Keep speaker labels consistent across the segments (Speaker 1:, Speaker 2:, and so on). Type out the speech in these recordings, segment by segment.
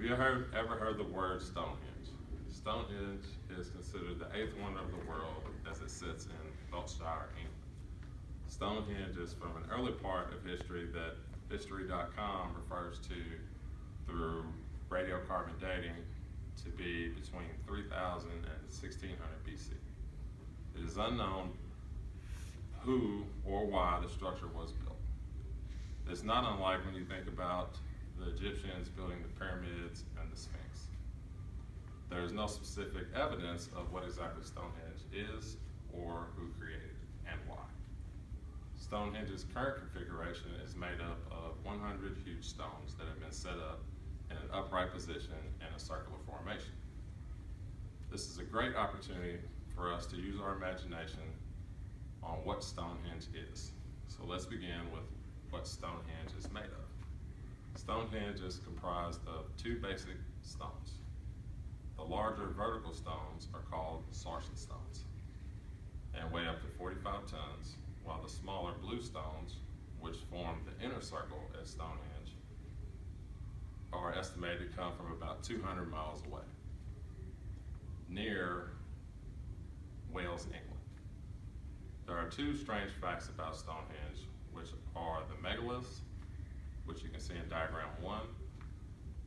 Speaker 1: you ever heard the word Stonehenge? Stonehenge is considered the eighth wonder of the world as it sits in Wiltshire, England. Stonehenge is from an early part of history that History.com refers to through radiocarbon dating to be between 3000 and 1600 BC. It is unknown who or why the structure was built. It's not unlike when you think about the Egyptians building the pyramids and the Sphinx. There is no specific evidence of what exactly Stonehenge is or who created it and why. Stonehenge's current configuration is made up of 100 huge stones that have been set up in an upright position in a circular formation. This is a great opportunity for us to use our imagination on what Stonehenge is. So let's begin with what Stonehenge is made of. Stonehenge is comprised of two basic stones. The larger vertical stones are called sarsen stones and weigh up to 45 tons, while the smaller blue stones, which form the inner circle at Stonehenge, are estimated to come from about 200 miles away, near Wales, England. There are two strange facts about Stonehenge, which are the megaliths, which you can see in diagram 1,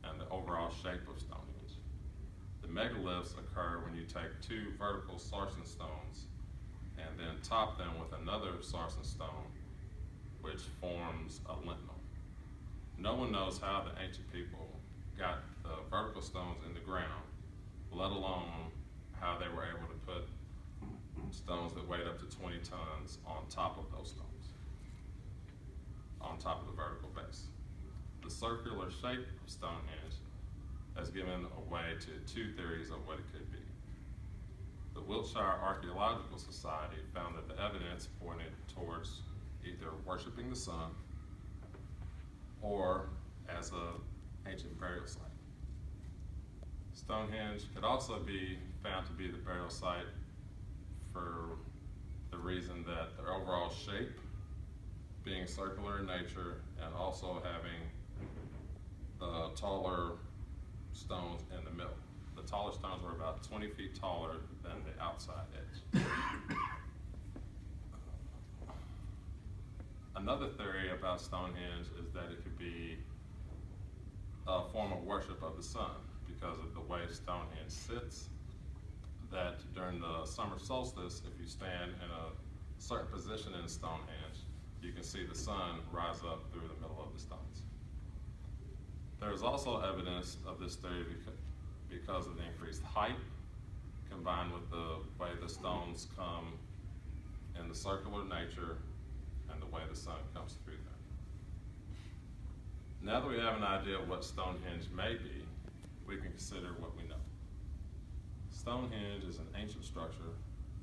Speaker 1: and the overall shape of Stonehenge. The megaliths occur when you take two vertical sarsen stones and then top them with another sarsen stone, which forms a lintel. No one knows how the ancient people got the vertical stones in the ground, let alone how they were able to put stones that weighed up to 20 tons on top of those stones, on top of the vertical base. The circular shape of Stonehenge has given way to two theories of what it could be. The Wiltshire Archaeological Society found that the evidence pointed towards either worshiping the sun or as an ancient burial site. Stonehenge could also be found to be the burial site for the reason that the overall shape being circular in nature and also having the taller stones in the middle. The taller stones were about 20 feet taller than the outside edge. Another theory about Stonehenge is that it could be a form of worship of the sun because of the way Stonehenge sits, that during the summer solstice, if you stand in a certain position in Stonehenge, you can see the sun rise up through the middle of the stones. There is also evidence of this theory because of the increased height combined with the way the stones come in the circular nature and the way the sun comes through them. Now that we have an idea of what Stonehenge may be, we can consider what we know. Stonehenge is an ancient structure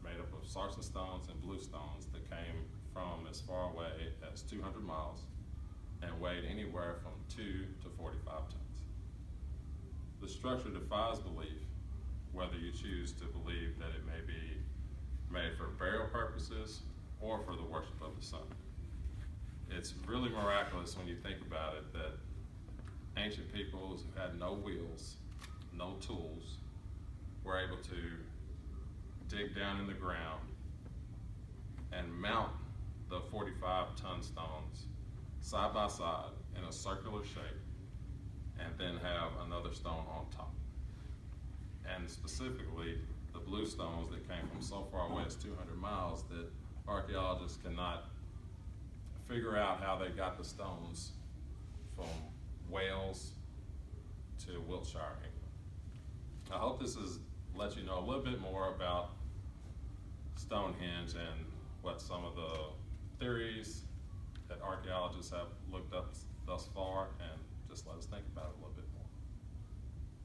Speaker 1: made up of sarsen stones and blue stones that came from as far away as 200 miles and weighed anywhere from 2 to 45 tons. The structure defies belief, whether you choose to believe that it may be made for burial purposes or for the worship of the sun. It's really miraculous when you think about it that ancient peoples who had no wheels, no tools, were able to dig down in the ground and mount the 45-ton stones side by side in a circular shape and then have another stone on top. And specifically, the blue stones that came from so far away as 200 miles that archaeologists cannot figure out how they got the stones from Wales to Wiltshire, England. I hope this has let you know a little bit more about Stonehenge and what some of the theories that archaeologists have looked up thus far, and just let us think about it a little bit more.